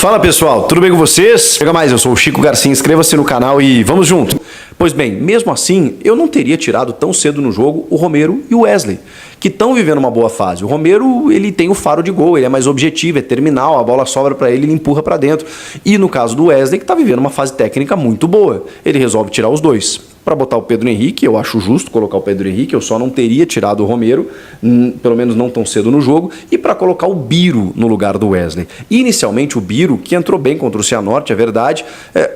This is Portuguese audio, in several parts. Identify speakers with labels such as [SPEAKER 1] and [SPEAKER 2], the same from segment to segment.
[SPEAKER 1] Fala pessoal, tudo bem com vocês? Chega mais, eu sou o Chico Garcia, inscreva-se no canal e vamos junto. Pois bem, mesmo assim, eu não teria tirado tão cedo no jogo o Romero e o Wesley, que estão vivendo uma boa fase. O Romero, ele tem o faro de gol, ele é mais objetivo, é terminal, a bola sobra para ele, ele empurra para dentro. E no caso do Wesley, que está vivendo uma fase técnica muito boa, ele resolve tirar os dois. Para botar o Pedro Henrique, eu acho justo colocar o Pedro Henrique, eu só não teria tirado o Romero, pelo menos não tão cedo no jogo, e para colocar o Biro no lugar do Wesley. Inicialmente o Biro, que entrou bem contra o Cianorte, é verdade,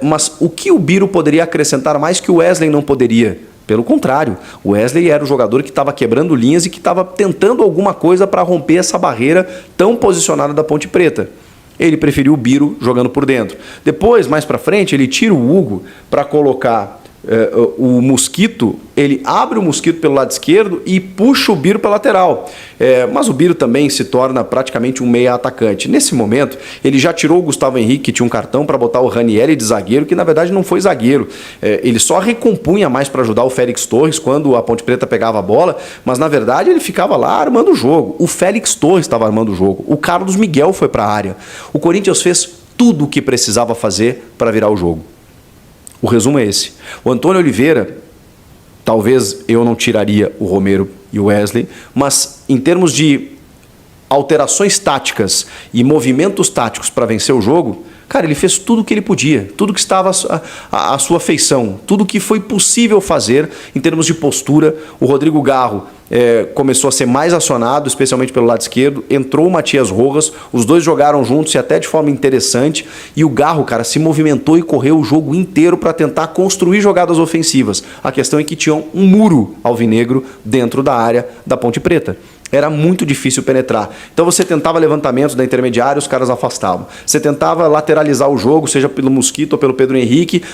[SPEAKER 1] mas o que o Biro poderia acrescentar mais que o Wesley não poderia? Pelo contrário, o Wesley era o jogador que estava quebrando linhas e que estava tentando alguma coisa para romper essa barreira tão posicionada da Ponte Preta. Ele preferiu o Biro jogando por dentro. Depois, mais para frente, ele tira o Hugo para colocar o Mosquito, ele abre o Mosquito pelo lado esquerdo e puxa o Biro para a lateral. Mas o Biro também se torna praticamente um meia atacante. Nesse momento, ele já tirou o Gustavo Henrique, que tinha um cartão, para botar o Ranieri de zagueiro, que na verdade não foi zagueiro. Ele só recompunha mais para ajudar o Félix Torres quando a Ponte Preta pegava a bola, mas na verdade ele ficava lá armando o jogo. O Félix Torres estava armando o jogo. O Carlos Miguel foi para a área. O Corinthians fez tudo o que precisava fazer para virar o jogo. O resumo é esse. O Antônio Oliveira, talvez eu não tiraria o Romero e o Wesley, mas em termos de alterações táticas e movimentos táticos para vencer o jogo, cara, ele fez tudo o que ele podia, tudo que estava à sua feição, tudo que foi possível fazer em termos de postura. O Rodrigo Garro começou a ser mais acionado, especialmente pelo lado esquerdo. Entrou o Matias Rojas, os dois jogaram juntos e até de forma interessante. E o Garro, cara, se movimentou e correu o jogo inteiro para tentar construir jogadas ofensivas. A questão é que tinha um muro alvinegro dentro da área da Ponte Preta. Era muito difícil penetrar. Então você tentava levantamentos da intermediária, os caras afastavam. Você tentava lateralizar o jogo, seja pelo Mosquito ou pelo Pedro Henrique,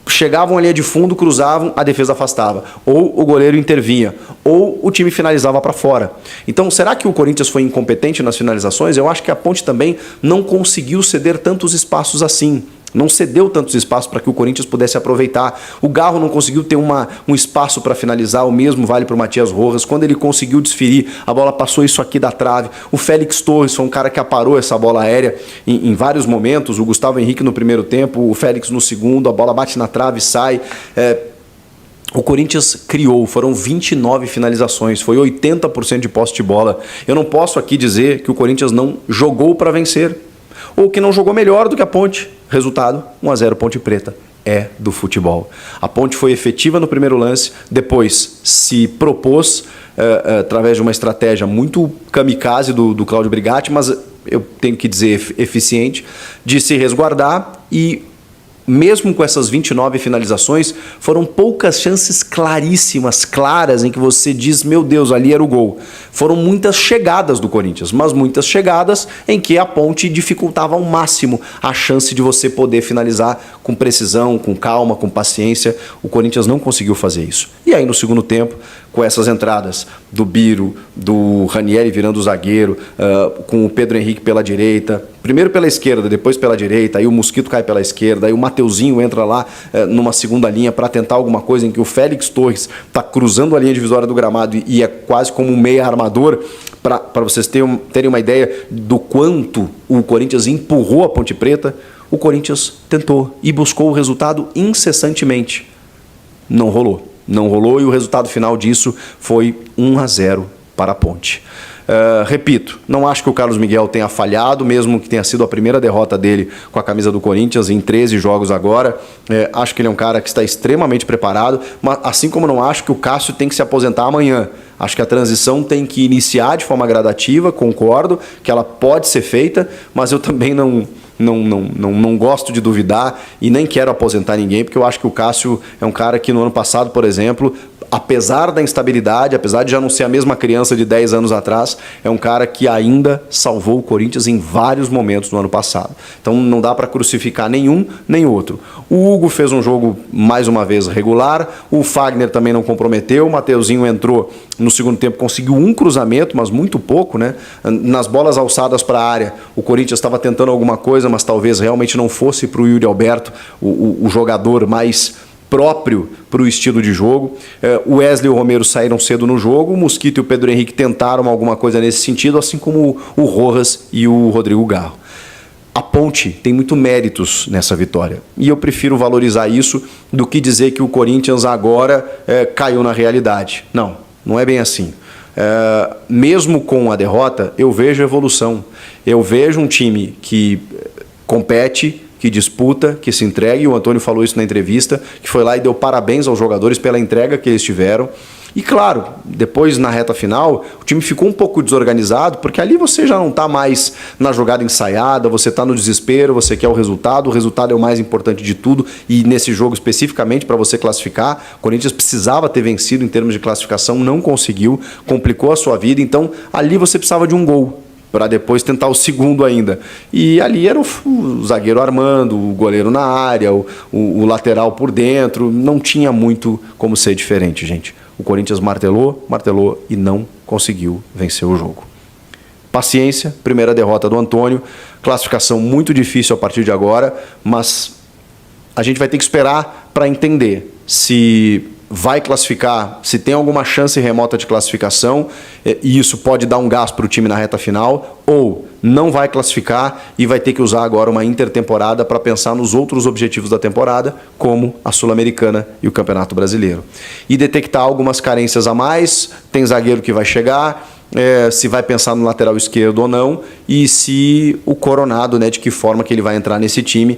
[SPEAKER 1] chegavam à linha de fundo, cruzavam, a defesa afastava. Ou o goleiro intervinha, ou o time finalizava para fora. Então, será que o Corinthians foi incompetente nas finalizações? Eu acho que a Ponte também não conseguiu ceder tantos espaços assim. Não cedeu tantos espaços para que o Corinthians pudesse aproveitar. O Garro não conseguiu ter um espaço para finalizar, o mesmo vale para o Matias Rojas. Quando ele conseguiu desferir, a bola passou isso aqui da trave. O Félix Torres foi um cara que aparou essa bola aérea em vários momentos. O Gustavo Henrique no primeiro tempo, o Félix no segundo, a bola bate na trave e sai. O Corinthians criou, foram 29 finalizações, foi 80% de posse de bola. Eu não posso aqui dizer que o Corinthians não jogou para vencer, ou que não jogou melhor do que a Ponte. Resultado, 1-0 Ponte Preta. É do futebol. A Ponte foi efetiva no primeiro lance, depois se propôs, através de uma estratégia muito kamikaze do Cláudio Brigatti, mas eu tenho que dizer eficiente, de se resguardar. E mesmo com essas 29 finalizações, foram poucas chances claríssimas, claras, em que você diz, meu Deus, ali era o gol. Foram muitas chegadas do Corinthians, mas muitas chegadas em que a Ponte dificultava ao máximo a chance de você poder finalizar com precisão, com calma, com paciência. O Corinthians não conseguiu fazer isso. E aí no segundo tempo, com essas entradas do Biro, do Ranieri virando o zagueiro, com o Pedro Henrique pela direita, primeiro pela esquerda, depois pela direita, aí o Mosquito cai pela esquerda, aí o Mateuzinho entra lá numa segunda linha para tentar alguma coisa em que o Félix Torres está cruzando a linha divisória do gramado e é quase como um meia armador, para vocês terem uma ideia do quanto o Corinthians empurrou a Ponte Preta. O Corinthians tentou e buscou o resultado incessantemente. Não rolou. Não rolou e o resultado final disso foi 1-0 para a Ponte. Repito, não acho que o Carlos Miguel tenha falhado, mesmo que tenha sido a primeira derrota dele com a camisa do Corinthians em 13 jogos agora. Acho que ele é um cara que está extremamente preparado, mas assim como não acho que o Cássio tem que se aposentar amanhã. Acho que a transição tem que iniciar de forma gradativa, concordo que ela pode ser feita, mas eu também não gosto de duvidar e nem quero aposentar ninguém, porque eu acho que o Cássio é um cara que no ano passado, por exemplo, apesar da instabilidade, apesar de já não ser a mesma criança de 10 anos atrás, é um cara que ainda salvou o Corinthians em vários momentos no ano passado. Então não dá para crucificar nenhum nem outro. O Hugo fez um jogo mais uma vez regular, o Fagner também não comprometeu, o Mateuzinho entrou no segundo tempo, conseguiu um cruzamento, mas muito pouco, né? Nas bolas alçadas para a área, o Corinthians estava tentando alguma coisa, mas talvez realmente não fosse para o Yuri Alberto o jogador mais próprio para o estilo de jogo. O Wesley e o Romero saíram cedo no jogo, o Mosquito e o Pedro Henrique tentaram alguma coisa nesse sentido, assim como o Rojas e o Rodrigo Garro. A Ponte tem muito méritos nessa vitória. E eu prefiro valorizar isso do que dizer que o Corinthians agora caiu na realidade. Não, não é bem assim. Mesmo com a derrota, eu vejo evolução. Eu vejo um time que compete, que disputa, que se entrega, e o Antônio falou isso na entrevista, que foi lá e deu parabéns aos jogadores pela entrega que eles tiveram. E claro, depois na reta final, o time ficou um pouco desorganizado, porque ali você já não está mais na jogada ensaiada, você está no desespero, você quer o resultado é o mais importante de tudo, e nesse jogo especificamente, para você classificar, o Corinthians precisava ter vencido em termos de classificação, não conseguiu, complicou a sua vida, então ali você precisava de um gol, para depois tentar o segundo ainda. E ali era o zagueiro armando, o goleiro na área, o lateral por dentro, não tinha muito como ser diferente, gente. O Corinthians martelou e não conseguiu vencer o jogo. Paciência, primeira derrota do Antônio, classificação muito difícil a partir de agora, mas a gente vai ter que esperar para entender se vai classificar, se tem alguma chance remota de classificação, e isso pode dar um gás para o time na reta final, ou não vai classificar e vai ter que usar agora uma intertemporada para pensar nos outros objetivos da temporada, como a Sul-Americana e o Campeonato Brasileiro. E detectar algumas carências a mais, tem zagueiro que vai chegar, se vai pensar no lateral esquerdo ou não, e se o Coronado, né, de que forma que ele vai entrar nesse time.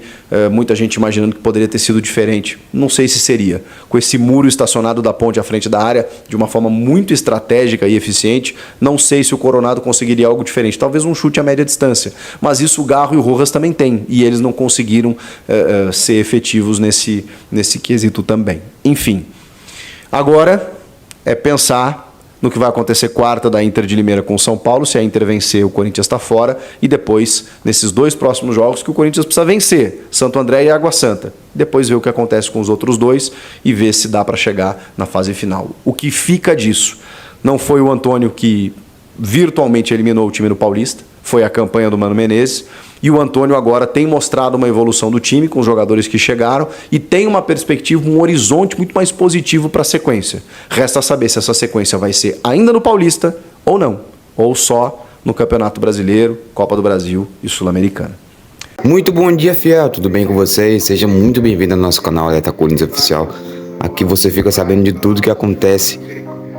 [SPEAKER 1] Muita gente imaginando que poderia ter sido diferente. Não sei se seria. Com esse muro estacionado da Ponte à frente da área, de uma forma muito estratégica e eficiente, não sei se o Coronado conseguiria algo diferente. Talvez um chute a média distância. Mas isso o Garro e o Rojas também têm, e eles não conseguiram ser efetivos nesse quesito também. Enfim, agora é pensar no que vai acontecer quarta da Inter de Limeira com o São Paulo. Se a Inter vencer, o Corinthians está fora. E depois, nesses dois próximos jogos, que o Corinthians precisa vencer, Santo André e Água Santa. Depois ver o que acontece com os outros dois e ver se dá para chegar na fase final. O que fica disso? Não foi o Antônio que virtualmente eliminou o time do Paulista, foi a campanha do Mano Menezes. E o Antônio agora tem mostrado uma evolução do time com os jogadores que chegaram e tem uma perspectiva, um horizonte muito mais positivo para a sequência. Resta saber se essa sequência vai ser ainda no Paulista ou não, ou só no Campeonato Brasileiro, Copa do Brasil e Sul-Americana.
[SPEAKER 2] Muito bom dia, fiel, tudo bem com vocês? Seja muito bem-vindo ao nosso canal Alerta Corinthians Oficial. Aqui você fica sabendo de tudo que acontece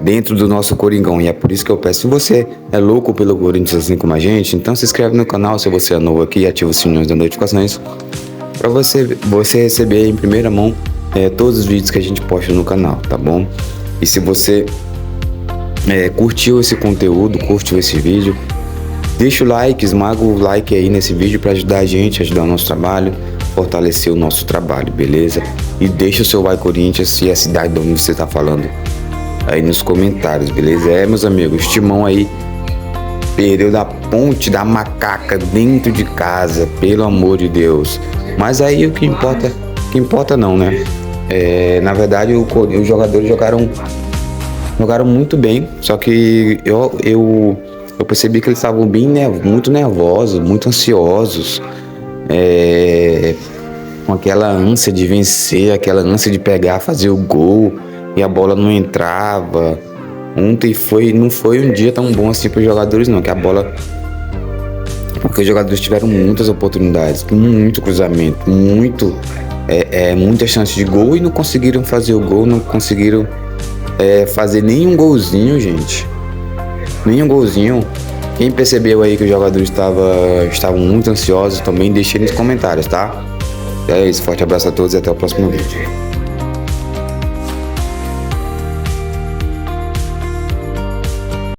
[SPEAKER 2] dentro do nosso Coringão, e é por isso que eu peço, se você é louco pelo Corinthians assim como a gente, então se inscreve no canal se você é novo aqui e ativa o sininho das notificações para você receber em primeira mão todos os vídeos que a gente posta no canal, tá bom? E se você curtiu esse conteúdo, curtiu esse vídeo, deixa o like, esmaga o like aí nesse vídeo para ajudar a gente, ajudar o nosso trabalho, fortalecer o nosso trabalho, beleza? E deixa o seu Vai Corinthians e a cidade de onde você tá falando aí nos comentários, beleza? Meus amigos, Timão aí perdeu da Ponte da Macaca dentro de casa, pelo amor de Deus. Mas aí o que importa não, né? Na verdade, os jogadores jogaram muito bem, só que eu percebi que eles estavam muito nervosos, muito ansiosos, com aquela ânsia de vencer, aquela ânsia de pegar, fazer o gol, e a bola não entrava. Ontem não foi um dia tão bom assim para os jogadores, não, porque os jogadores tiveram muitas oportunidades, muito cruzamento, muita chance de gol e não conseguiram fazer o gol, não conseguiram fazer nenhum golzinho, gente. Nenhum golzinho. Quem percebeu aí que os jogadores estavam muito ansiosos também, deixe nos comentários, tá? É isso, forte abraço a todos e até o próximo vídeo.